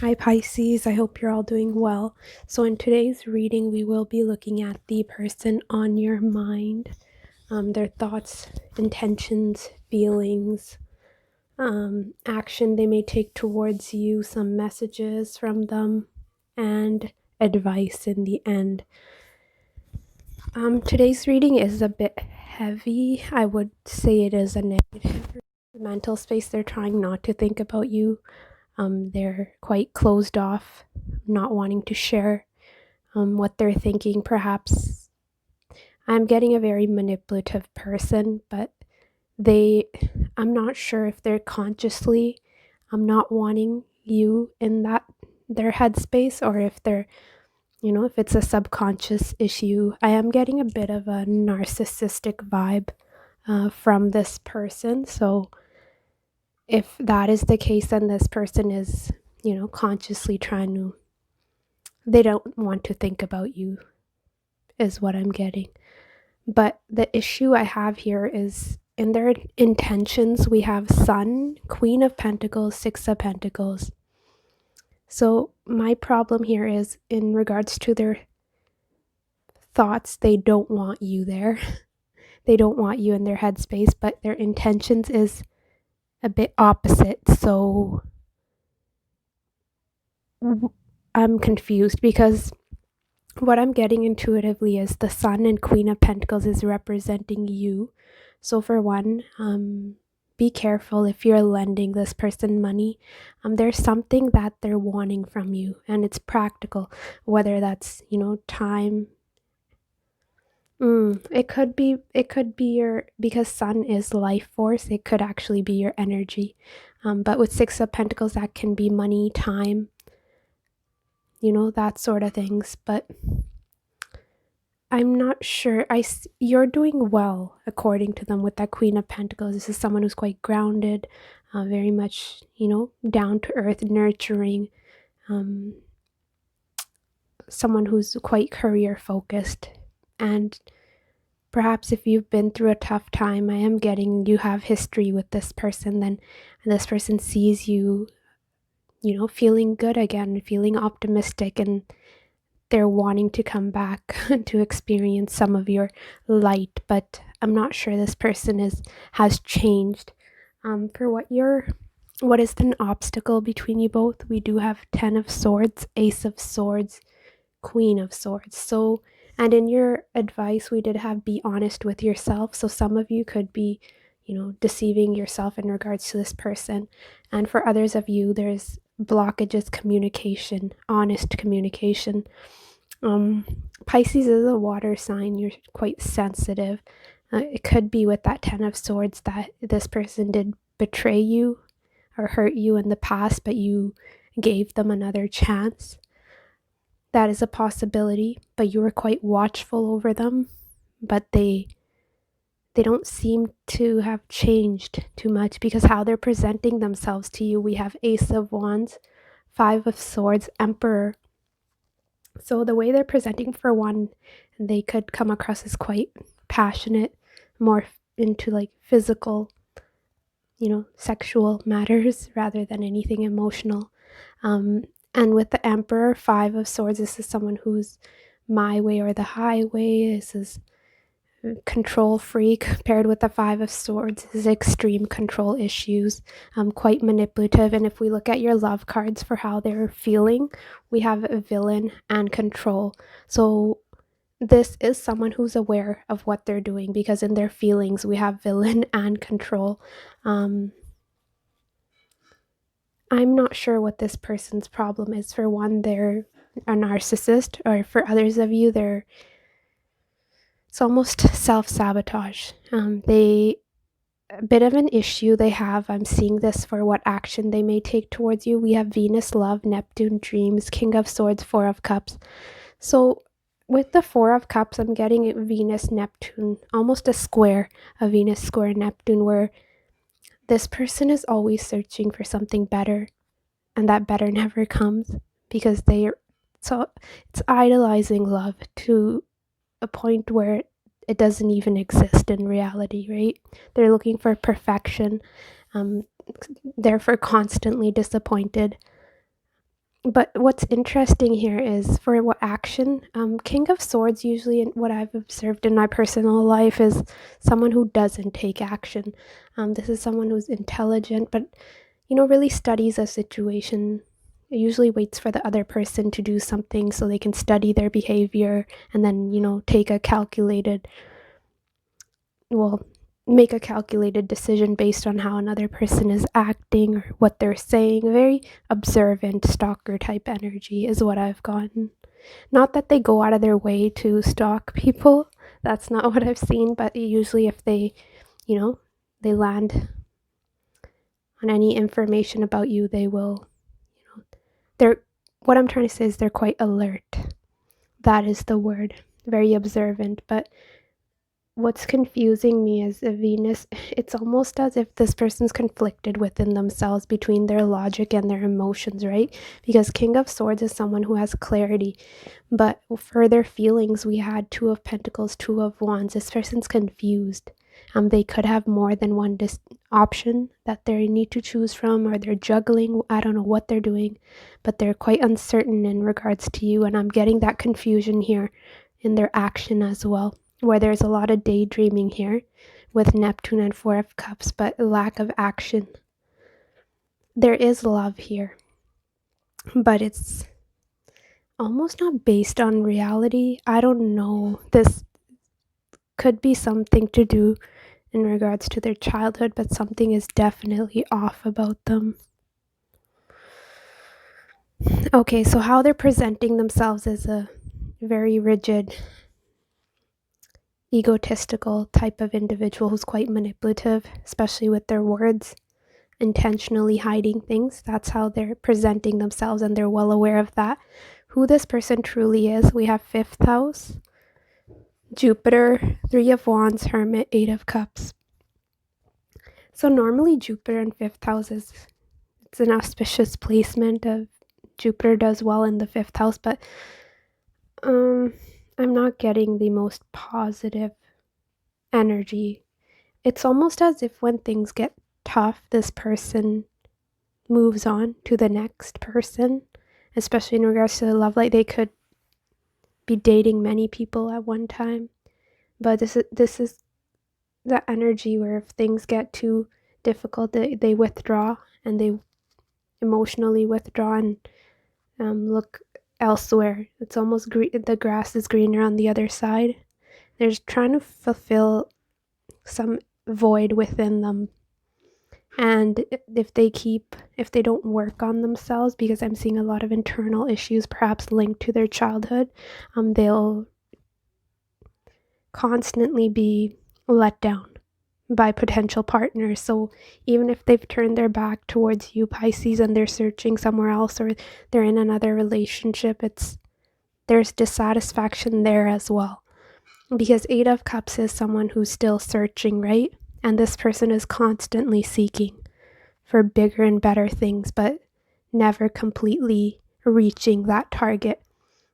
Hi Pisces, I hope you're all doing well. So in today's reading, we will be looking at the person on your mind, their thoughts, intentions, feelings, action they may take towards you, some messages from them, and advice in the end. Today's reading is a bit heavy. I would say it is a negative mental space. They're trying not to think about you. They're quite closed off, not wanting to share what they're thinking. Perhaps I'm getting a very manipulative person, but I'm not sure if they're consciously not wanting you in their headspace, or if they're, if it's a subconscious issue. I am getting a bit of a narcissistic vibe from this person. So if that is the case, then this person is, consciously they don't want to think about you, is what I'm getting. But the issue I have here is in their intentions, we have Sun, Queen of Pentacles, Six of Pentacles. So my problem here is in regards to their thoughts, they don't want you there. They don't want you in their headspace, but their intentions is a bit opposite. So I'm confused because what I'm getting intuitively is the Sun and Queen of Pentacles is representing you. So for one, be careful if you're lending this person money. There's something that they're wanting from you, and it's practical, whether that's, time. It could be because Sun is life force, it could actually be your energy. But with Six of Pentacles, that can be money, time, that sort of things. But I'm not sure. You're doing well, according to them, with that Queen of Pentacles. This is someone who's quite grounded, very much, down to earth, nurturing, someone who's quite career focused. And perhaps if you've been through a tough time, I am getting you have history with this person, then this person sees you, feeling good again, feeling optimistic, and they're wanting to come back to experience some of your light. But I'm not sure this person has changed. For what is an obstacle between you both? We do have 10 of Swords, Ace of Swords, Queen of Swords. So, and in your advice, we did have be honest with yourself. So some of you could be, deceiving yourself in regards to this person. And for others of you, there's blockages, communication, honest communication. Pisces is a water sign. You're quite sensitive. It could be with that 10 of Swords that this person did betray you or hurt you in the past, but you gave them another chance. That is a possibility, but you were quite watchful over them, but they don't seem to have changed too much, because how they're presenting themselves to you, we have Ace of Wands, Five of Swords, Emperor. So the way they're presenting, for one, they could come across as quite passionate, more into like physical, sexual matters rather than anything emotional. And with the Emperor, Five of Swords, this is someone who's my way or the highway. This is control freak. Paired with the Five of Swords is extreme control issues, quite manipulative. And if we look at your love cards for how they're feeling, we have a villain and control. So this is someone who's aware of what they're doing, because in their feelings we have villain and control. I'm not sure what this person's problem is. For one, they're a narcissist, or for others of you, it's almost self-sabotage. A bit of an issue they have. I'm seeing this for what action they may take towards you. We have Venus, love, Neptune, dreams, King of Swords, Four of Cups. So with the Four of Cups, I'm getting Venus, Neptune, almost a square, a Venus square Neptune, where this person is always searching for something better, and that better never comes, because it's idolizing love to a point where it doesn't even exist in reality, right? They're looking for perfection, therefore constantly disappointed. But what's interesting here is for what action, King of Swords usually, in what I've observed in my personal life, is someone who doesn't take action. This is someone who's intelligent, but really studies a situation. It usually waits for the other person to do something so they can study their behavior and then take a calculated, well, make a calculated decision based on how another person is acting or what they're saying. Very observant stalker type energy is what I've gotten. Not that they go out of their way to stalk people. That's not what I've seen, but usually if they, they land on any information about you, they will, they're, what I'm trying to say is they're quite alert. That is the word. Very observant, but what's confusing me is a Venus. It's almost as if this person's conflicted within themselves between their logic and their emotions, right? Because King of Swords is someone who has clarity, but for their feelings, we had Two of Pentacles, Two of Wands. This person's confused. They could have more than one option that they need to choose from, or they're juggling. I don't know what they're doing, but they're quite uncertain in regards to you. And I'm getting that confusion here in their action as well, where there's a lot of daydreaming here with Neptune and Four of Cups, but lack of action. There is love here, but it's almost not based on reality. I don't know. This could be something to do in regards to their childhood, but something is definitely off about them. Okay, so how they're presenting themselves is a very rigid, egotistical type of individual who's quite manipulative, especially with their words, intentionally hiding things. That's how they're presenting themselves, and they're well aware of that. Who this person truly is, we have 5th house, Jupiter, 3 of Wands, Hermit, 8 of Cups. So normally Jupiter in 5th house it's an auspicious placement of Jupiter does well in the 5th house, but I'm not getting the most positive energy. It's almost as if when things get tough, this person moves on to the next person, especially in regards to the love life. They could be dating many people at one time, but this is the energy where if things get too difficult, they withdraw, and they emotionally withdraw and look elsewhere. It's almost the grass is greener on the other side. They're trying to fulfill some void within them, and if they don't work on themselves, because I'm seeing a lot of internal issues perhaps linked to their childhood, they'll constantly be let down by potential partners. So even if they've turned their back towards you, Pisces, and they're searching somewhere else, or they're in another relationship, there's dissatisfaction there as well, because 8 of Cups is someone who's still searching, right? And this person is constantly seeking for bigger and better things, but never completely reaching that target,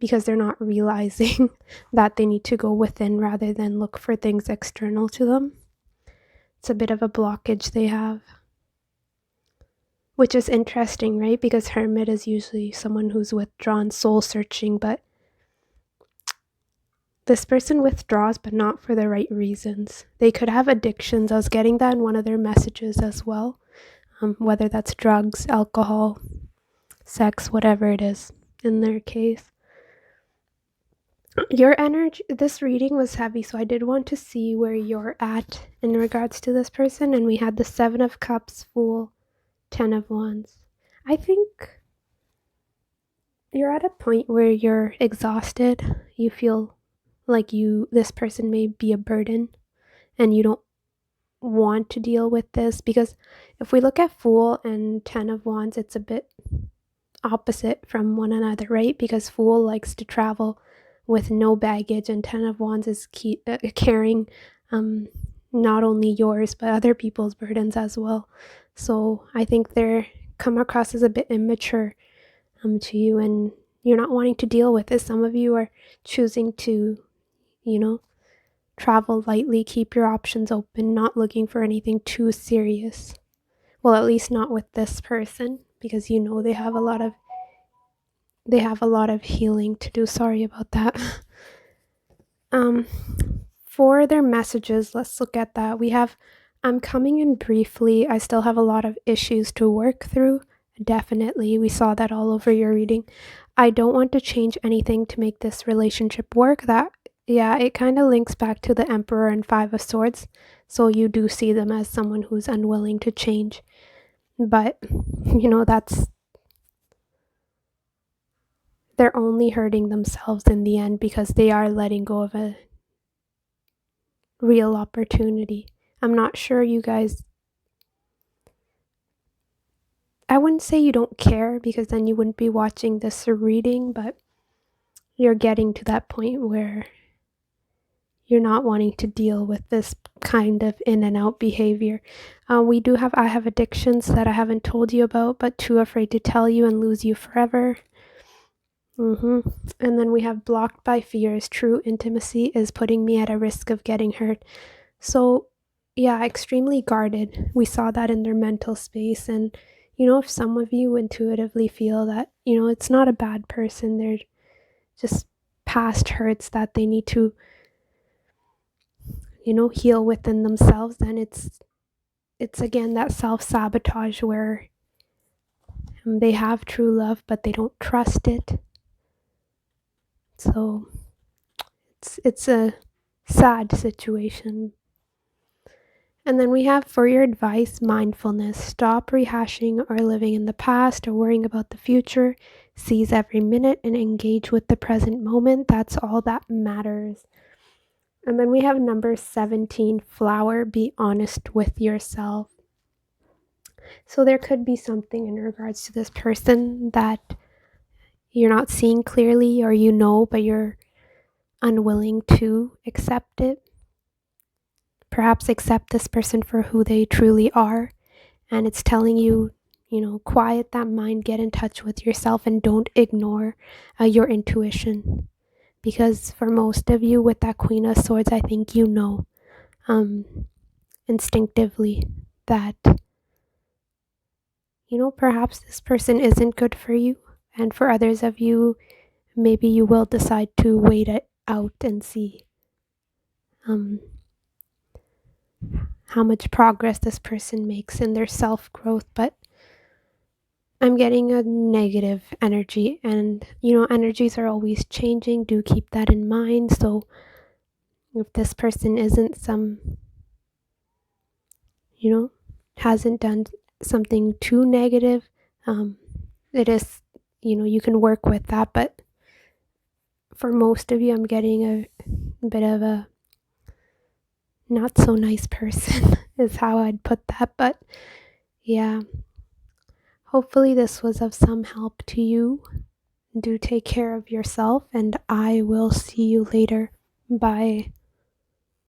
because they're not realizing that they need to go within rather than look for things external to them. It's a bit of a blockage they have, which is interesting, right? Because Hermit is usually someone who's withdrawn, soul searching, but this person withdraws, but not for the right reasons. They could have addictions. I was getting that in one of their messages as well, whether that's drugs, alcohol, sex, whatever it is in their case. Your energy, this reading was heavy, so I did want to see where you're at in regards to this person. And we had the 7 of Cups, Fool, 10 of Wands. I think you're at a point where you're exhausted. You feel like this person may be a burden, and you don't want to deal with this, because if we look at Fool and 10 of Wands, it's a bit opposite from one another, right? Because Fool likes to travel with no baggage, and 10 of Wands is carrying not only yours but other people's burdens as well. So I think they're come across as a bit immature to you, and you're not wanting to deal with it. Some of you are choosing to travel lightly, keep your options open, not looking for anything too serious. Well, at least not with this person, because they have a lot of they have a lot of healing to do. Sorry about that. For their messages, let's look at that. We have, I'm coming in briefly. I still have a lot of issues to work through. Definitely. We saw that all over your reading. I don't want to change anything to make this relationship work. It kind of links back to the Emperor and Five of Swords. So you do see them as someone who's unwilling to change. But, they're only hurting themselves in the end because they are letting go of a real opportunity. I'm not sure you guys, I wouldn't say you don't care because then you wouldn't be watching this reading, but you're getting to that point where you're not wanting to deal with this kind of in and out behavior. I have addictions that I haven't told you about, but too afraid to tell you and lose you forever. And then we have blocked by fears. True intimacy is putting me at a risk of getting hurt. So, yeah, extremely guarded. We saw that in their mental space. And, if some of you intuitively feel that, it's not a bad person, they're just past hurts that they need to, heal within themselves, then it's again that self-sabotage where they have true love, but they don't trust it. So it's a sad situation. And then we have, for your advice, mindfulness. Stop rehashing or living in the past or worrying about the future. Seize every minute and engage with the present moment. That's all that matters. And then we have number 17, flower. Be honest with yourself. So there could be something in regards to this person that you're not seeing clearly, or but you're unwilling to accept it. Perhaps accept this person for who they truly are. And it's telling you, quiet that mind, get in touch with yourself, and don't ignore your intuition. Because for most of you, with that Queen of Swords, I think instinctively that, perhaps this person isn't good for you. And for others of you, maybe you will decide to wait it out and see how much progress this person makes in their self-growth. But I'm getting a negative energy, and energies are always changing. Do keep that in mind. So if this person isn't hasn't done something too negative, it is, you can work with that. But for most of you, I'm getting a bit of a not so nice person is how I'd put that. But yeah, hopefully this was of some help to you. Do take care of yourself, and I will see you later. Bye.